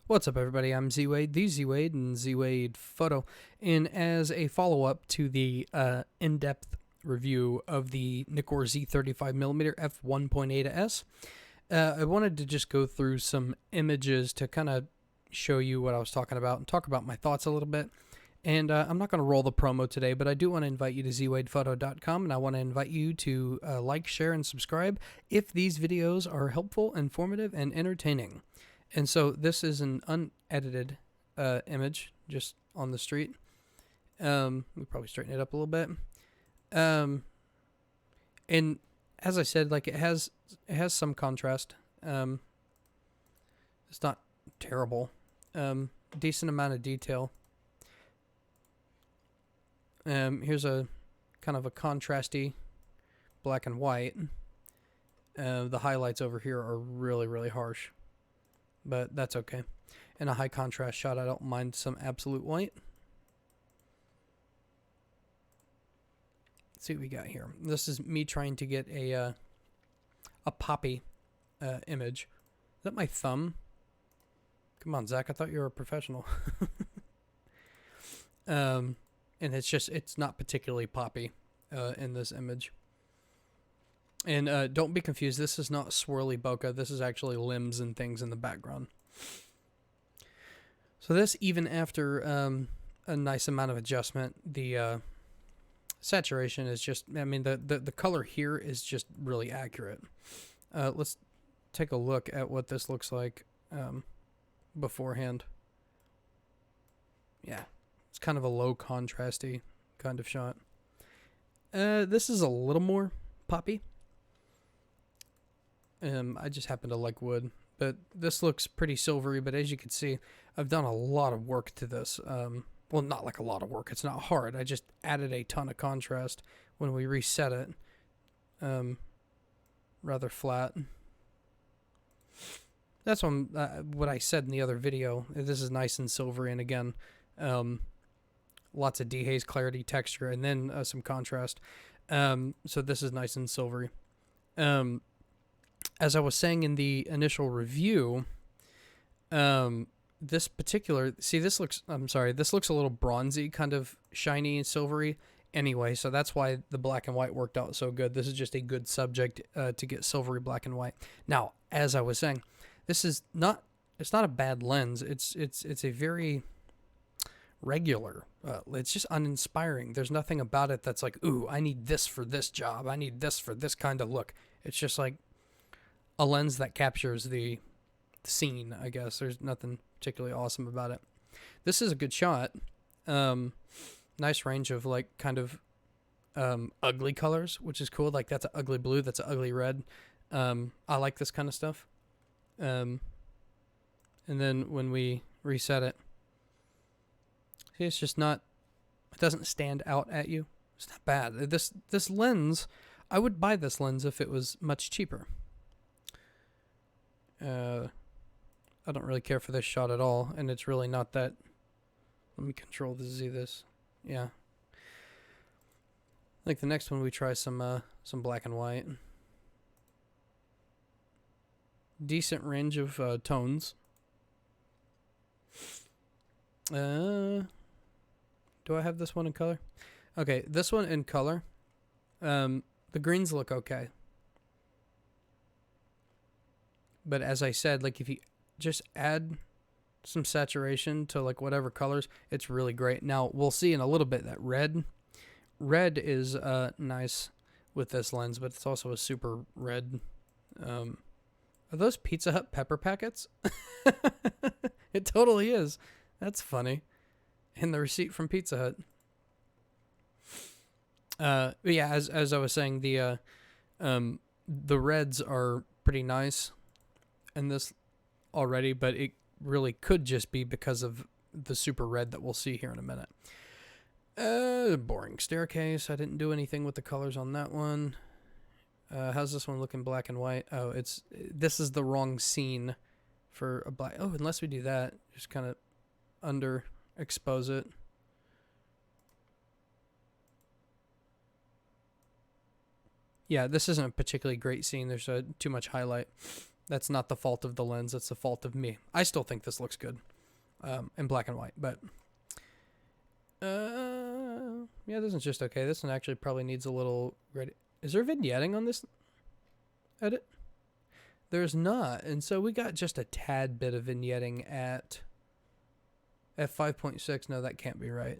What's up, everybody? I'm ZWade, the ZWade, and ZWade Photo. And as a follow-up to the in-depth review of the Nikkor Z 35mm f1.8s, I wanted to just go through some images to kind of show you what I was talking about and talk about my thoughts a little bit. And I'm not going to roll the promo today, but I do want to invite you to ZWadePhoto.com, and I want to invite you to like, share, and subscribe if these videos are helpful, informative, and entertaining. And so this is an unedited image just on the street. We'll probably straighten it up a little bit. And as I said, like it has some contrast. It's not terrible. Decent amount of detail. Here's a kind of a contrasty black and white. The highlights over here are really, really harsh, but that's okay. In a high contrast shot, I don't mind some absolute white. Let's see what we got here. This is me trying to get a poppy image. Is that my thumb? Come on, Zach. I thought you were a professional. And it's not particularly poppy in this image. And don't be confused. This is not swirly bokeh. This is actually limbs and things in the background. So this, even after a nice amount of adjustment, the saturation is just, I mean, the color here is just really accurate. Let's take a look at what this looks like beforehand. Yeah, it's kind of a low contrasty kind of shot. This is a little more poppy. I just happen to like wood, but this looks pretty silvery. But as you can see, I've done a lot of work to this. Well, not like a lot of work. It's not hard. I just added a ton of contrast when we reset it. Rather flat. That's what I said in the other video. This is nice and silvery, and again, lots of dehaze, clarity, texture, and then some contrast. So this is nice and silvery. As I was saying in the initial review, this particular, see, this looks a little bronzy, kind of shiny and silvery anyway, so that's why the black and white worked out so good. This is just a good subject to get silvery black and white. Now, as I was saying, this is not, it's not a bad lens. It's a very regular, it's just uninspiring. There's nothing about it that's like, ooh, I need this for this job. I need this for this kind of look. It's just like a lens that captures the scene, I guess. There's nothing particularly awesome about it. This is a good shot. Nice range of like kind of ugly colors, which is cool. Like that's an ugly blue, that's an ugly red. I like this kind of stuff. And then when we reset it, see, it's just not, it doesn't stand out at you. It's not bad. This lens, I would buy this lens if it was much cheaper. I don't really care for this shot at all, and it's really not that. Let me control the Z this. Yeah. I think the next one we try some black and white. Decent range of tones. Do I have this one in color? Okay, this one in color. The greens look okay. But as I said, like if you just add some saturation to like whatever colors, it's really great. Now we'll see in a little bit that red is nice with this lens, but it's also a super red. Are those Pizza Hut pepper packets? It totally is. That's funny. And the receipt from Pizza Hut. But yeah, as I was saying, the reds are pretty nice in this already, but it really could just be because of the super red that we'll see here in a minute. Boring staircase. I didn't do anything with the colors on that one. How's this one looking black and white? Oh, this is the wrong scene for a black. Oh, unless we do that, just kind of underexpose it. Yeah, this isn't a particularly great scene. There's too much highlight. That's not the fault of the lens. It's the fault of me. I still think this looks good in black and white, but yeah, this one's just okay. This one actually probably needs a little ready. Is there vignetting on this edit? There's not, and so we got just a tad bit of vignetting at f5.6. No, that can't be right.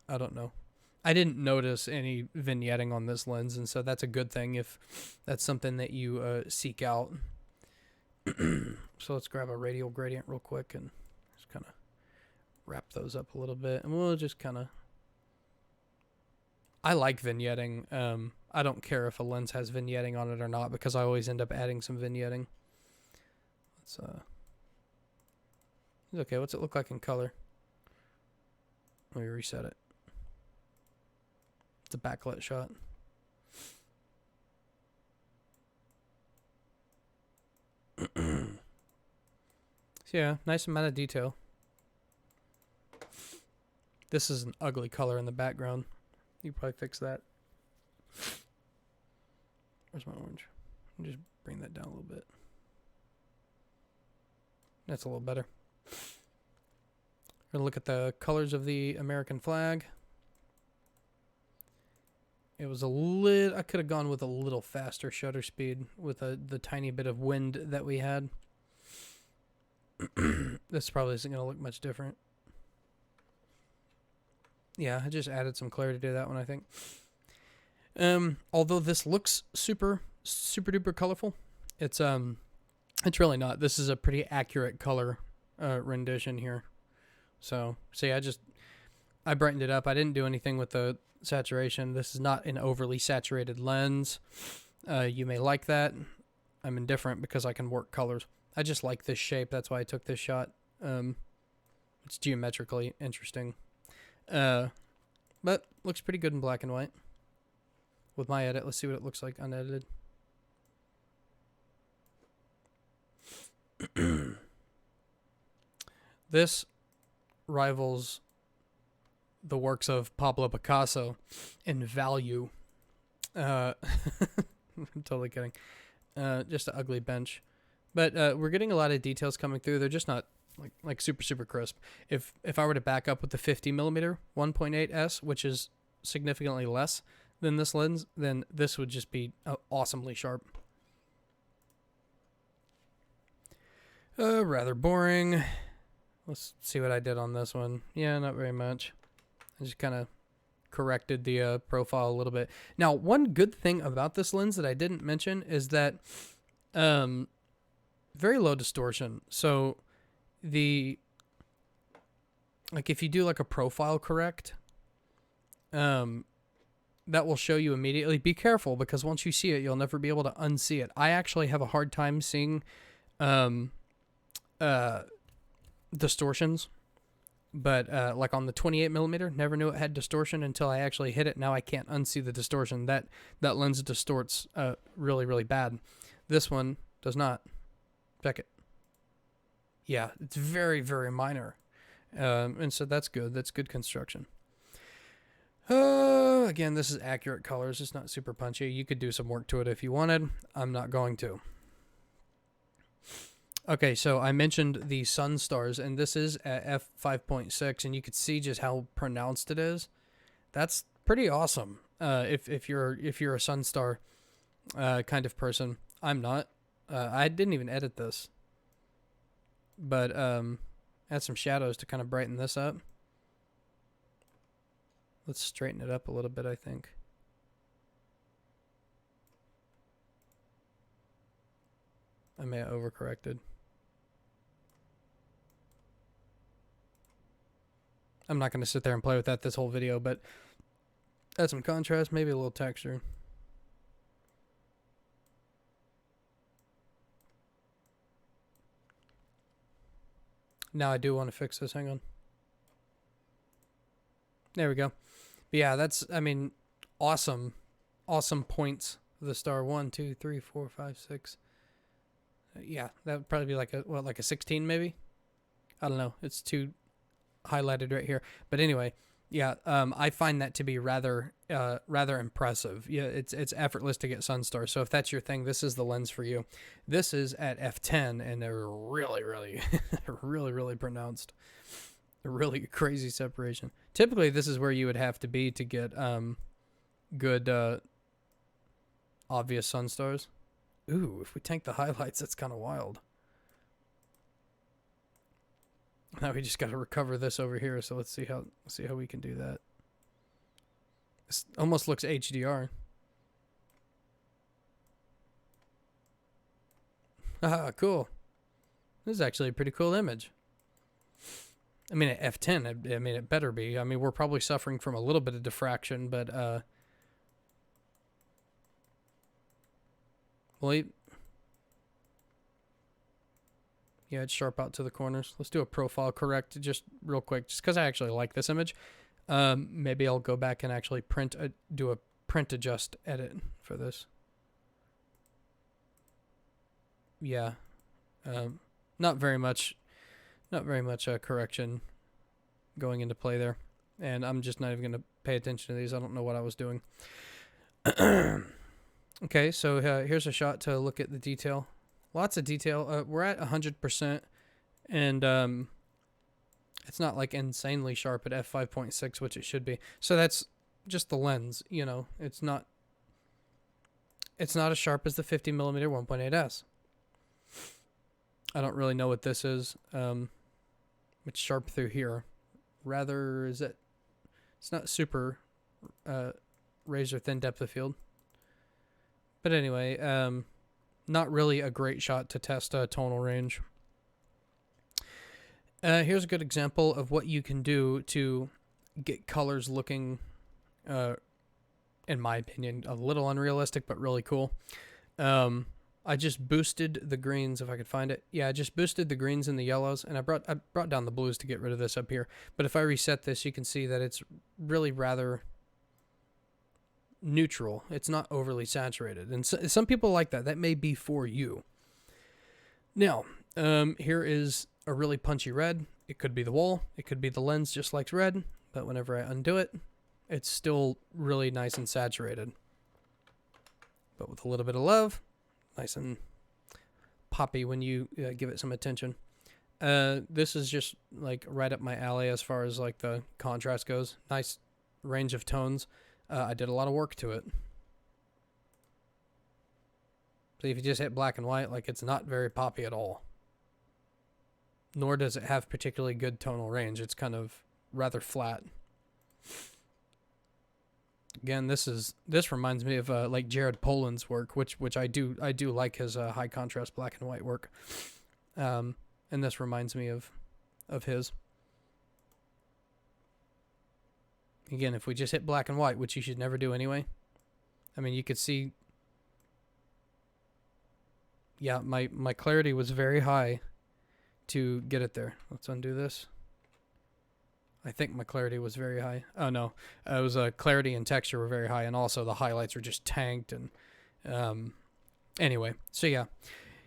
I don't know. I didn't notice any vignetting on this lens, and so that's a good thing if that's something that you seek out. So let's grab a radial gradient real quick and just kind of wrap those up a little bit, and we'll just kind of... I like vignetting. I don't care if a lens has vignetting on it or not, because I always end up adding some vignetting. Let's okay, what's it look like in color? Let me reset it. It's a backlit shot. So yeah, nice amount of detail. This is an ugly color in the background. You probably fix that. Where's my orange? I'll just bring that down a little bit. That's a little better. We're gonna look at the colors of the American flag. It was a little... I could have gone with a little faster shutter speed with the tiny bit of wind that we had. This probably isn't going to look much different. Yeah, I just added some clarity to that one, I think. Although this looks super duper colorful, it's really not. This is a pretty accurate color rendition here. So yeah, I brightened it up. I didn't do anything with the saturation. This is not an overly saturated lens. You may like that. I'm indifferent because I can work colors. I just like this shape. That's why I took this shot. It's geometrically interesting. But looks pretty good in black and white. With my edit, let's see what it looks like unedited. This rivals the works of Pablo Picasso in value. I'm totally kidding. Just an ugly bench. But we're getting a lot of details coming through. They're just not like super crisp. If I were to back up with the 50mm 1.8S, which is significantly less than this lens, then this would just be awesomely sharp. Rather boring. Let's see what I did on this one. Yeah, not very much. I just kind of corrected the profile a little bit. Now, one good thing about this lens that I didn't mention is that very low distortion. So if you do like a profile correct, that will show you immediately. Be careful, because once you see it, you'll never be able to unsee it. I actually have a hard time seeing distortions, but like on the 28mm, never knew it had distortion until I actually hit it. Now I can't unsee the distortion. That lens distorts really bad. This one does not. Check it. Yeah, it's very minor, and so that's good. That's good construction. Again, this is accurate colors. It's not super punchy. You could do some work to it if you wanted. I'm not going to. Okay, so I mentioned the sun stars, and this is at f5.6, and you could see just how pronounced it is. That's pretty awesome. If you're a sun star kind of person. I'm not. I didn't even edit this, but add some shadows to kind of brighten this up. Let's straighten it up a little bit, I think. I may have overcorrected. I'm not going to sit there and play with that this whole video, but add some contrast, maybe a little texture. Now I do want to fix this. Hang on. There we go. But yeah, that's, I mean, awesome points of the star. 1, 2, 3, 4, 5, 6. Yeah, that would probably be like a 16 maybe. I don't know. It's too highlighted right here. But anyway, Yeah, I find that to be rather impressive. Yeah, it's effortless to get sun stars. So if that's your thing, this is the lens for you. This is at f10, and they're really, really, really pronounced. A really crazy separation. Typically, this is where you would have to be to get good obvious sun stars. Ooh, if we tank the highlights, that's kind of wild. Now we just got to recover this over here. So let's see how we can do that. This almost looks HDR. Ah, cool. This is actually a pretty cool image. I mean, at f10, I mean, it better be. I mean, we're probably suffering from a little bit of diffraction, but well, yeah, it's sharp out to the corners. Let's do a profile correct just real quick, just because I actually like this image. Maybe I'll go back and actually do a print adjust edit for this. Yeah, not very much correction going into play there, and I'm just not even going to pay attention to these. I don't know what I was doing. Okay, so here's a shot to look at the detail. Lots of detail. We're at 100%, and it's not like insanely sharp at f5.6, which it should be. So that's just the lens. You know, it's not as sharp as the 50mm 1.8s. I don't really know what this is. It's sharp through here. Rather, it's not super razor thin depth of field. But anyway, not really a great shot to test tonal range. Here's a good example of what you can do to get colors looking, in my opinion, a little unrealistic, but really cool. I just boosted the greens, if I could find it. Yeah, I just boosted the greens and the yellows, and I brought down the blues to get rid of this up here. But if I reset this, you can see that it's really rather neutral. It's not overly saturated, and some people like that. That may be for you. Now, here is a really punchy red. It could be the wall, it could be the lens just likes red, but whenever I undo it, it's still really nice and saturated. But with a little bit of love, nice and poppy when you give it some attention. This is just like right up my alley as far as like the contrast goes. Nice range of tones. I did a lot of work to it. So if you just hit black and white, like, it's not very poppy at all. Nor does it have particularly good tonal range. It's kind of rather flat. Again, this reminds me of like Jared Poland's work, which I do like his high contrast black and white work. And this reminds me of his. Again, if we just hit black and white, which you should never do anyway. I mean, you could see, yeah, my clarity was very high to get it there. Let's undo this. I think my clarity was very high. Oh, no. It was clarity and texture were very high, and also the highlights were just tanked. And anyway, so yeah,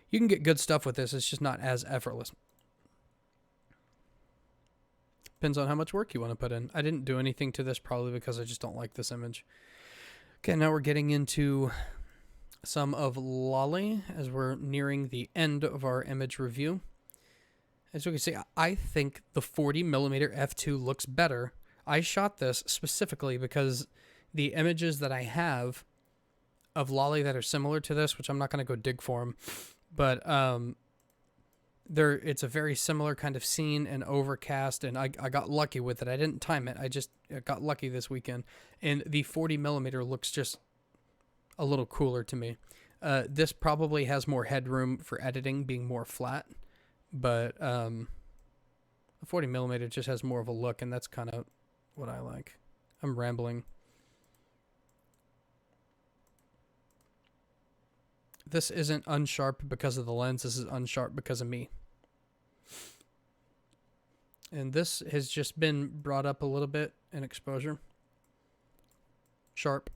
you can get good stuff with this. It's just not as effortless. Depends on how much work you want to put in. I didn't do anything to this probably because I just don't like this image. Okay, now we're getting into some of Lolly as we're nearing the end of our image review. As you can see, I think the 40mm f2 looks better. I shot this specifically because the images that I have of Lolly that are similar to this, which I'm not going to go dig for them, but it's a very similar kind of scene and overcast, and I got lucky with it. I didn't time it. I just got lucky this weekend, and the 40mm looks just a little cooler to me. This probably has more headroom for editing, being more flat, but the 40mm just has more of a look, and that's kind of what I like. I'm rambling. This isn't unsharp because of the lens. This is unsharp because of me. And this has just been brought up a little bit in exposure. Sharp.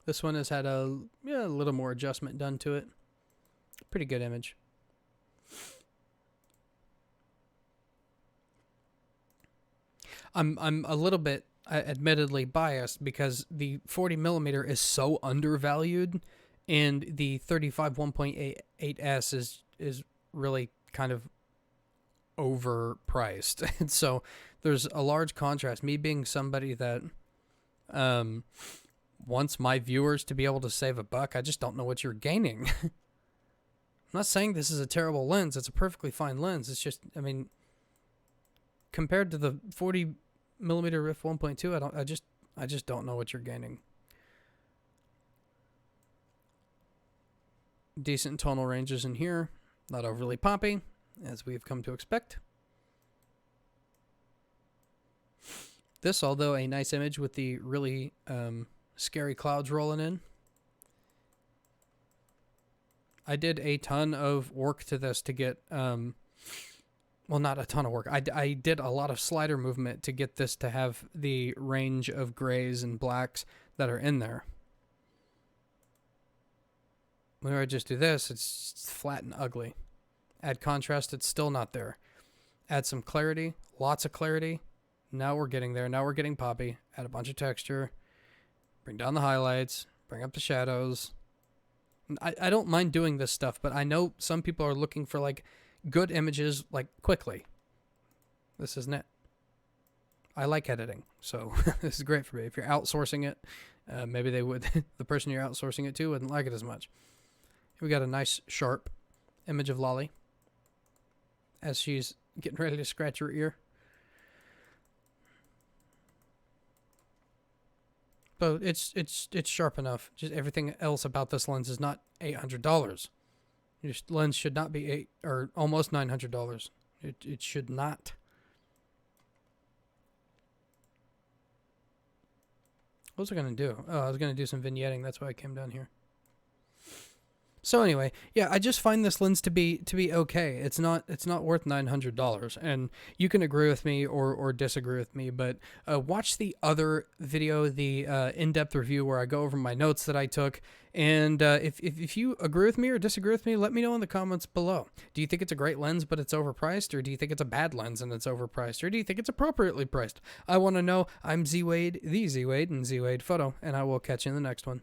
This one has had a little more adjustment done to it. Pretty good image. I'm a little bit admittedly biased because the 40 millimeter is so undervalued, and the 35 1.8s is really kind of overpriced. And so there's a large contrast. Me being somebody that wants my viewers to be able to save a buck, I just don't know what you're gaining. I'm not saying this is a terrible lens. It's a perfectly fine lens. It's just, I mean, compared to the 40 millimeter RIF 1.2, I just don't know what you're gaining. Decent tonal ranges in here, not overly poppy, as we've come to expect. This, although a nice image with the really scary clouds rolling in. I did a ton of work to this to get, well, not a ton of work. I did a lot of slider movement to get this to have the range of grays and blacks that are in there. Whenever I just do this, it's flat and ugly. Add contrast, it's still not there. Add some clarity, lots of clarity. Now we're getting there. Now we're getting poppy. Add a bunch of texture. Bring down the highlights. Bring up the shadows. I don't mind doing this stuff, but I know some people are looking for like good images like quickly. This isn't it. I like editing, so this is great for me. If you're outsourcing it, maybe they would. The person you're outsourcing it to wouldn't like it as much. We got a nice sharp image of Lolly as she's getting ready to scratch her ear. But it's sharp enough. Just everything else about this lens is not $800. Your lens should not be almost $900. It should not. What was I gonna do? Oh, I was gonna do some vignetting. That's why I came down here. So anyway, yeah, I just find this lens to be okay. It's not worth $900, and you can agree with me or disagree with me. But watch the other video, the in-depth review where I go over my notes that I took. And if you agree with me or disagree with me, let me know in the comments below. Do you think it's a great lens but it's overpriced, or do you think it's a bad lens and it's overpriced, or do you think it's appropriately priced? I want to know. I'm ZWade, the ZWade, and ZWade Photo, and I will catch you in the next one.